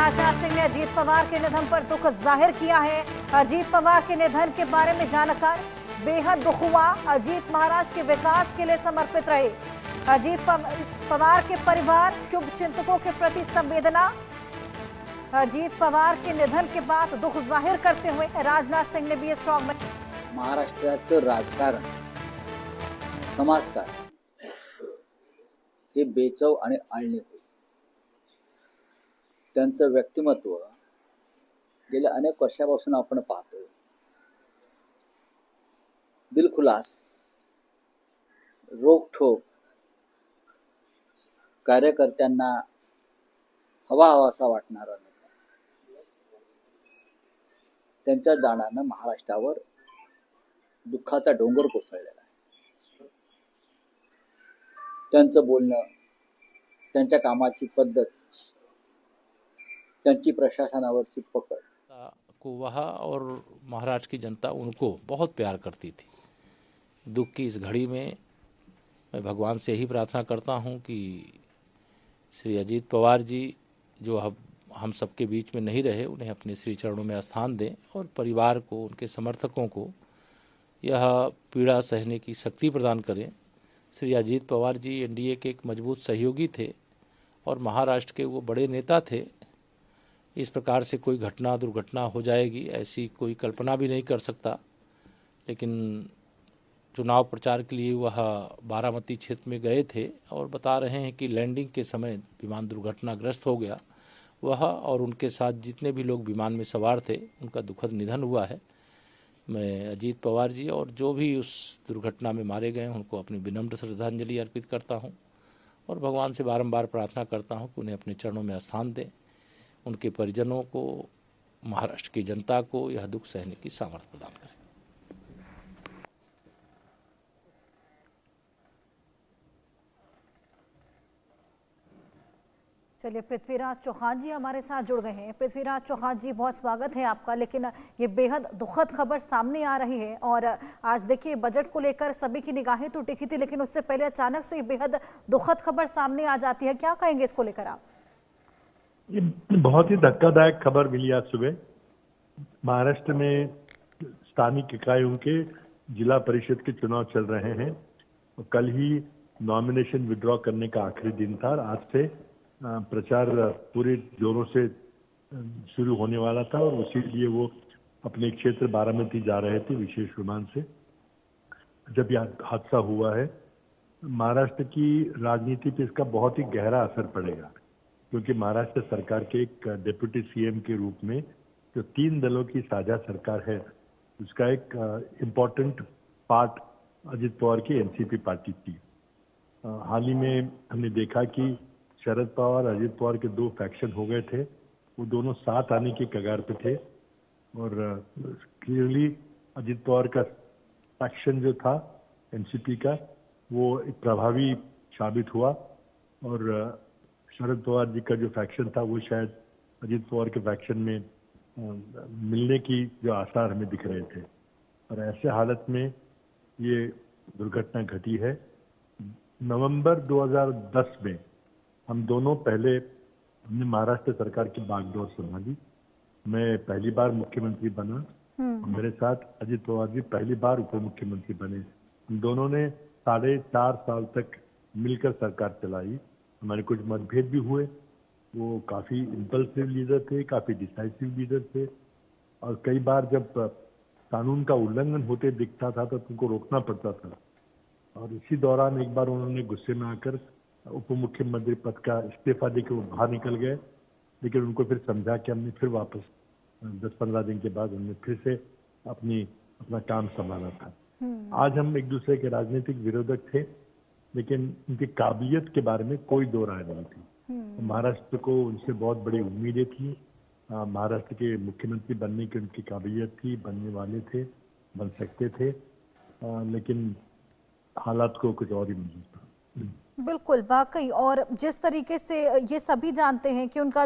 राजनाथ सिंह ने अजीत पवार के निधन पर दुख जाहिर किया है। अजीत पवार के निधन के बारे में जानकर बेहद दुख हुआ। अजीत महाराष्ट्र के विकास के लिए समर्पित रहे। अजीत पवार के परिवार, शुभ चिंतकों के प्रति संवेदना। अजीत पवार के निधन के बाद दुख जाहिर करते हुए राजनाथ सिंह ने भी स्ट्रॉन्ग महाराष्ट्राचं राजकारण, समाजकारण हे बेचव आणि आळणी होईल. त्यांचं व्यक्तिमत्व गेल्या अनेक वर्षापासून आपण पाहतो. दिलखुलास, रोखठोक, कार्यकर्त्यांना हवाहवासा वाटणारा नेता. त्यांच्या जाण्यानं महाराष्ट्रावर दुःखाचा डोंगर कोसळलेला आहे. त्यांचं बोलणं, त्यांच्या कामाची पद्धत, त्यांची प्रशासनावरची पकड को वह और महाराष्ट्र की जनता उनको बहुत प्यार करती थी. दुख की इस घड़ी में मैं भगवान से यही प्रार्थना करता हूं कि श्री अजीत पवार जी जो हम सबके बीच में नहीं रहे, उन्हें अपने श्री चरणों में स्थान दें और परिवार को, उनके समर्थकों को यह पीड़ा सहने की शक्ति प्रदान करें. श्री अजीत पवार जी एनडीए के एक मजबूत सहयोगी थे और महाराष्ट्र के वो बड़े नेता थे. इस प्रकार से कोई घटना दुर्घटना हो जाएगी ऐसी कोई कल्पना भी नहीं कर सकता. लेकिन चुनाव प्रचार के लिए वह बारामती क्षेत्र में गए थे और बता रहे हैं कि लैंडिंग के समय विमान दुर्घटनाग्रस्त हो गया. वह और उनके साथ जितने भी लोग विमान में सवार थे, उनका दुखद निधन हुआ है. मैं अजीत पवार जी और जो भी उस दुर्घटना में मारे गए उनको अपनी विनम्र श्रद्धांजलि अर्पित करता हूं और भगवान से बारंबार प्रार्थना करता हूं कि उन्हें अपने चरणों में स्थान दें. उनके परिजनों को, महाराष्ट्र की जनता को यह दुख सहने की सामर्थ्य प्रदान करें. चलिए, पृथ्वीराज चौहान जी हमारे साथ जुड़ गए हैं. पृथ्वीराज चौहान जी, बहुत स्वागत है आपका. लेकिन ये बेहद दुखद खबर सामने आ रही है और आज देखिए बजट को लेकर सभी की निगाहें तो टिकी थी, लेकिन उससे पहले अचानक से बेहद दुखद खबर सामने आ जाती है. क्या कहेंगे इसको लेकर आप? ये बहुत ही धक्कादायक खबर मिली आज सुबह. महाराष्ट्र में स्थानीय इकाइयों के जिला परिषद के चुनाव चल रहे हैं. कल ही नॉमिनेशन विड्रॉ करने का आखिरी दिन था और आज से प्रचार पूरे जोरों से शुरू होने वाला था और उसी लिए वो अपने क्षेत्र बारामती जा रहे थे विशेष विमान से. जब यह हादसा हुआ है, महाराष्ट्र की राजनीति पे इसका बहुत ही गहरा असर पड़ेगा, क्योंकि महाराष्ट्र सरकार के एक डिप्टी सीएम के रूप में जो 3 दलों की साझा सरकार है, उसका एक इम्पोर्टेंट पार्ट अजित पवार की एनसीपी पार्टी थी. हाल ही में हमने देखा कि शरद पवार, अजित पवार के 2 फैक्शन हो गए थे. वो दोनों साथ आने की कगार पे थे और क्लियरली अजित पवार का फैक्शन जो था एनसीपी का, वो एक प्रभावी साबित हुआ और शरद पवार जी का जो फैक्शन था वो शायद अजित पवार के फैक्शन में मिलने की जो आसार हमें दिख रहे थे. और ऐसे हालत में ये दुर्घटना घटी है. नवंबर 2010 में हम दोनों हमने महाराष्ट्र सरकार की बागडोर संभाली. मैं पहली बार मुख्यमंत्री बना. मेरे साथ अजित पवार जी पहली बार उप मुख्यमंत्री बने. हम दोनों ने 4.5 साल तक मिलकर सरकार चलाई. हमारे कुछ मतभेद भी हुए. वो काफ़ी इम्पल्सिव लीडर थे, काफ़ी डिसाइसिव लीडर थे और कई बार जब कानून का उल्लंघन होते दिखता था तो उनको रोकना पड़ता था. और इसी दौरान एक बार उन्होंने गुस्से में आकर उप मुख्यमंत्री पद का इस्तीफा देकर वो बाहर निकल गए. लेकिन उनको फिर समझा कि हमने फिर वापस 10-15 दिन के बाद उन्होंने फिर से अपना काम संभाला था. आज हम एक दूसरे के राजनीतिक विरोधक थे, लेकिन उनकी काबिलियत के बारे में कोई दो राय नहीं थी. महाराष्ट्र को उनसे बहुत बड़ी उम्मीदें थी. महाराष्ट्र के मुख्यमंत्री बनने की उनकी काबिलियत थी, बनने वाले थे, बन सकते थे, लेकिन हालात को कुछ और ही मंजूर था. बिल्कुल, वाकई. और जिस तरीके से ये सभी जानते हैं कि उनका